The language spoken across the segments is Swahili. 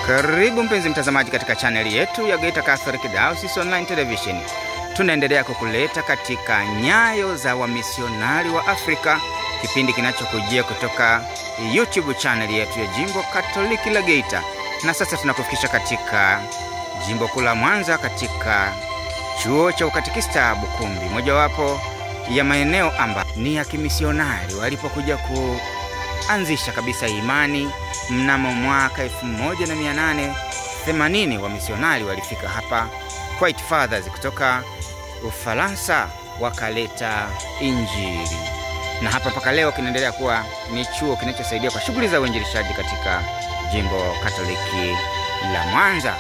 Karibu mpenzi mtazamaji katika chaneli yetu ya Geita Catholic Diocese Online Television. Tunaendelea kukuleta katika nyayo za wamisionari wa Afrika, kipindi kinachokujia kutoka YouTube channel yetu ya Jimbo Katoliki la Geita. Na sasa tunakufikisha katika Jimbo kuu la Mwanza, katika chuo cha ukatekista Bukumbi, mojawapo ya maeneo ambayo ni ya kimisionari walipokuja kuanzisha kabisa imani. Mnamo mwaka 1880 wamisionari walifika hapa, White Fathers kutoka Ufaransa, wakaleta Injili. Na hapa mpaka leo kinaendelea kuwa ni chuo kinachosaidia kwa shughuli za uinjilishaji katika Jimbo Katoliki la Mwanza.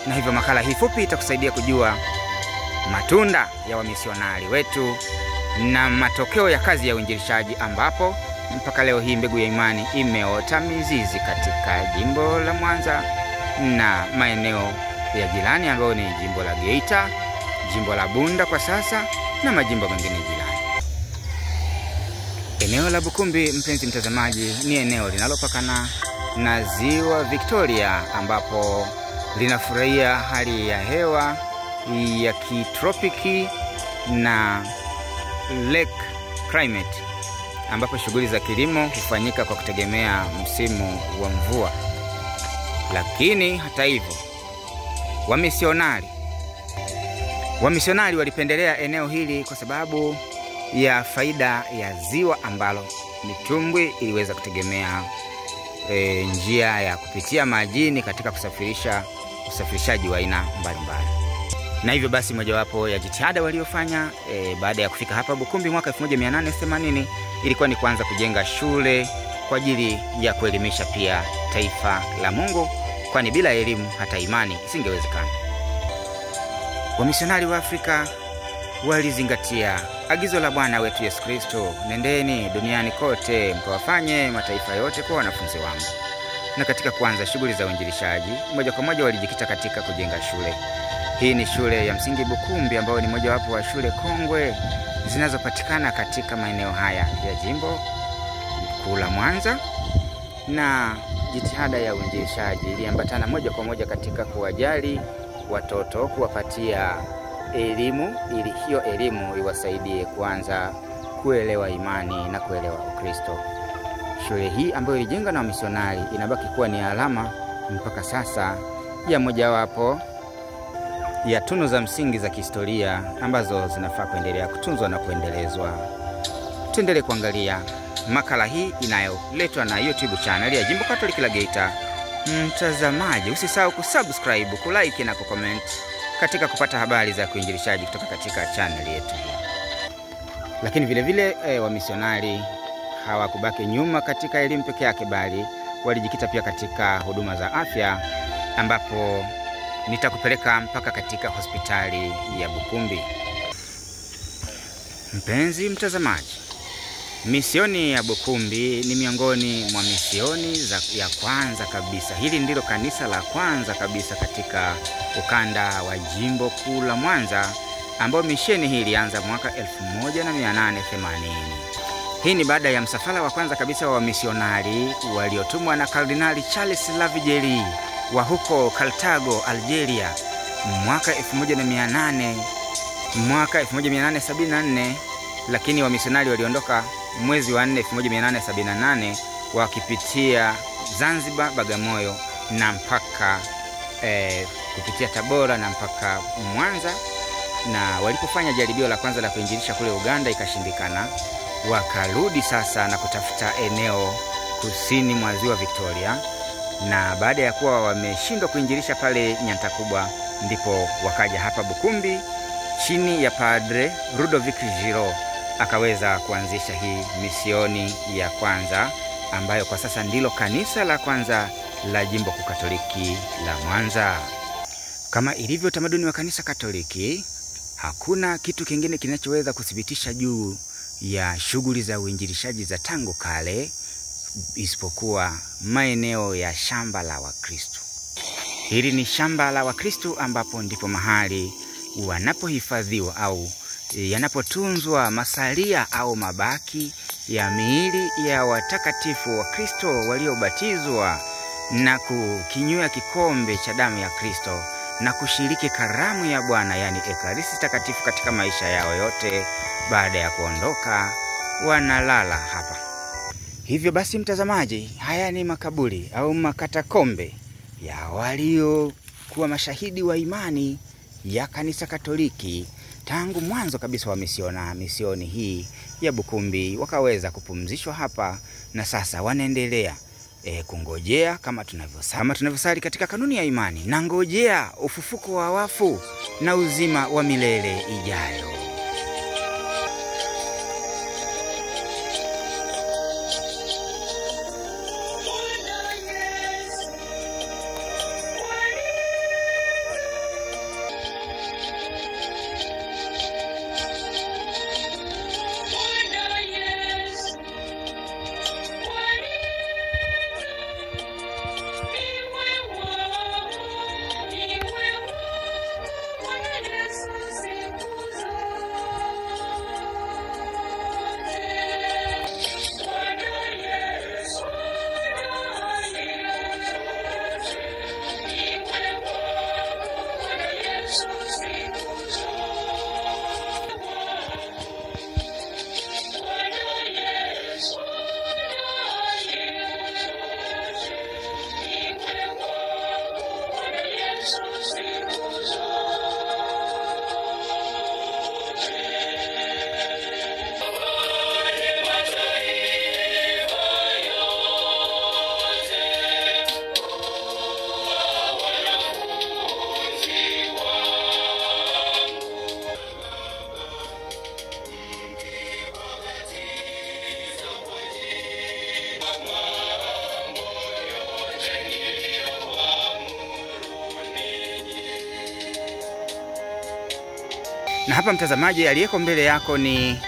Na hivyo makala hii fupi itakusaidia kujua matunda ya wamisionari wetu na matokeo ya kazi ya uinjilishaji, ambapo mpaka leo hii mbegu ya imani imeota mizizi katika Jimbo la Mwanza na maeneo ya jirani ambayo ni Jimbo la Geita, Jimbo la Bunda kwa sasa na majimbo mengine jirani. Eneo la Bukumbi, mpenzi mtazamaji, ni eneo linalopakana na Ziwa Victoria, ambapo linafurahia hali ya hewa ya kitropiki na lake climate, ambapo shughuli za kilimo hufanyika kwa kutegemea msimu wa mvua. Lakini hata hivyo, wamisionari walipendelea eneo hili kwa sababu ya faida ya ziwa ambalo mitumbwi iliweza kutegemea njia ya kupitia majini katika usafirishaji wa aina mbalimbali. Na hivyo basi, mojawapo ya jitihada waliofanya baada ya kufika hapa Bukumbi mwaka 1880 ilikuwa ni kuanza kujenga shule kwa ajili ya kuelimisha pia taifa la Mungu, kwani bila elimu hata imani isingewezekana. Wamisionari wa Afrika walizingatia agizo la Bwana wetu Yesu Kristo, nendeni duniani kote mkawafanye mataifa yote kuwa wanafunzi wangu. Na katika kuanza shughuli za uinjilishaji, moja kwa moja walijikita katika kujenga shule. Hii ni shule ya msingi Bukumbi, ambayo ni mojawapo wa shule kongwe zinazopatikana katika maeneo haya ya Jimbo kuu la Mwanza. Na jitihada ya uinjilishaji iliambatana moja kwa moja katika kuwajali watoto, kuwapatia elimu ili hiyo elimu iwasaidie kuanza kuelewa imani na kuelewa Ukristo. Shule hii ambayo ilijengwa na wamisionari inabaki kuwa ni alama mpaka sasa ya mojawapo ya tunu za msingi za kihistoria ambazo zinafaa kuendelea kutunzwa na kuendelezwa. Tuendelee kuangalia makala hii inayoletwa na YouTube channel ya Jimbo Katoliki la Geita. Mtazamaji, usisahau kusubscribe, kulike na kucomment katika kupata habari za kuinjilishaji kutoka katika channel yetu hii. Lakini vile vile wamisionari hawakubaki nyuma katika elimu peke yake, bali walijikita pia katika huduma za afya, ambapo nitakupeleka mpaka katika hospitali ya Bukumbi. Mpenzi mtazamaji, misioni ya Bukumbi ni miongoni mwa misioni ya kwanza kabisa. Hili ndilo kanisa la kwanza kabisa katika ukanda wa Jimbo kuu la Mwanza, ambao misheni hii ilianza mwaka 1880. Hii ni baada ya msafara wa kwanza kabisa wa wamisionari waliotumwa na Kardinali Charles Lavigeri wa huko Kartago, Algeria mwaka 1874, lakini wamisionari waliondoka mwezi wa 4 1878 wakipitia Zanzibar, Bagamoyo na mpaka kupitia Tabora na mpaka Mwanza. Na walipofanya jaribio la kwanza la kuinjilisha kule Uganda ikashindikana, wakarudi sasa na kutafuta eneo kusini mwa Ziwa Victoria. Na baada ya kuwa wameshindwa kuinjilisha pale Nyantakubwa, ndipo wakaja hapa Bukumbi chini ya Padre Ludovic Giraud, akaweza kuanzisha hii misioni ya kwanza, ambayo kwa sasa ndilo kanisa la kwanza la Jimbo kuu Katoliki la Mwanza. Kama ilivyo tamaduni wa kanisa Katoliki, hakuna kitu kingine kinachoweza kuthibitisha juu ya shughuli za uinjilishaji za tangu kale isipokuwa maeneo ya shamba la Wakristo. Hili ni shamba la Wakristo, ambapo ndipo mahali wanapohifadhiwa au yanapotunzwa masalia au mabaki ya miili ya watakatifu wa Kristo waliobatizwa na kukinywa kikombe cha damu ya Kristo na kushiriki karamu ya Bwana, yani Ekaristi Takatifu, katika maisha yao yote. Baada ya kuondoka, wanalala hapa. Hivyo basi, mtazamaji, haya ni makaburi au makatakombe ya waliokuwa mashahidi wa imani ya Kanisa Katoliki tangu mwanzo kabisa wa misioni hii ya Bukumbi. Wakaweza kupumzishwa hapa na sasa wanaendelea kungojea, kama tunavyosali katika kanuni ya imani, na ngojea ufufuko wa wafu na uzima wa milele ijayo. Na hapa mtazamaji, aliyeko mbele yako ni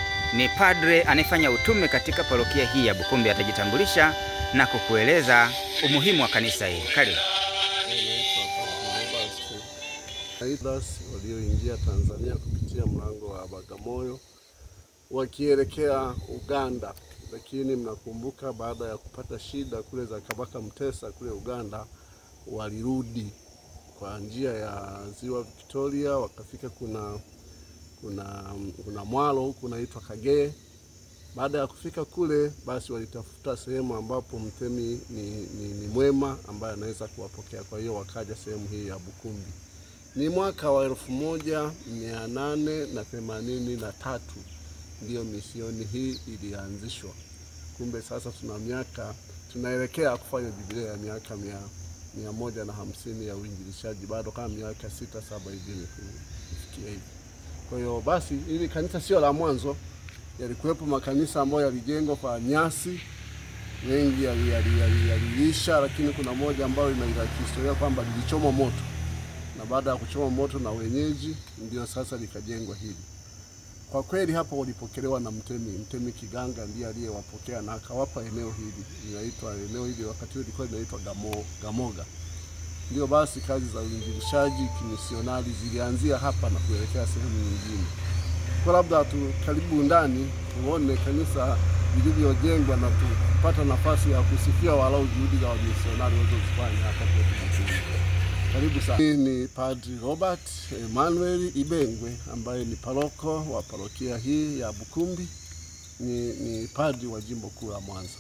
padre anayefanya utume katika parokia hii ya Bukumbi. Atajitambulisha na kukueleza umuhimu wa kanisa hili. Karibu. Walioingia Tanzania kupitia mlango wa Bagamoyo wakielekea Uganda, lakini mnakumbuka baada ya kupata shida kule za Kabaka Mtesa kule Uganda, walirudi kwa njia ya Ziwa Victoria, wakafika kuna mwalo huko unaitwa Kagee. Baada ya kufika kule, basi walitafuta sehemu ambapo mtemi ni mwema ambaye anaweza kuwapokea. Kwa hiyo wakaja sehemu hii ya Bukumbi. Ni mwaka wa 1883 ndio misioni hii ilianzishwa. Kumbe sasa tunaelekea kufanya Biblia ya miaka 150 ya uinjilishaji, bado kama miaka 6-7 hivi kufikia hivi. Kwa hiyo basi hili kanisa sio la mwanzo, yalikuwepo makanisa ambayo yalijengwa kwa nyasi, mengi yaliisha, lakini kuna moja ambayo ina historia kwamba lilichomwa moto, na baada ya kuchoma moto na wenyeji ndio sasa likajengwa hili. Kwa kweli hapo walipokelewa na mtemi Kiganga, ndiye aliyewapokea na akawapa eneo hili. Eneo hili wakati huo lilikuwa linaitwa Gamoga. Ndio basi kazi za uinjilishaji kimisionari zilianzia hapa na kuelekea sehemu nyingine. Kwa labda karibu ndani tuone kanisa lilivyojengwa na tupata nafasi ya kusifia walau juhudi za wamisionari walizofanya hapa kwetu. Karibu sana. Hii ni Padre Robert Emmanuel Ibengwe ambaye ni paroko wa parokia hii ya Bukumbi, ni padri wa jimbo kuu la Mwanza.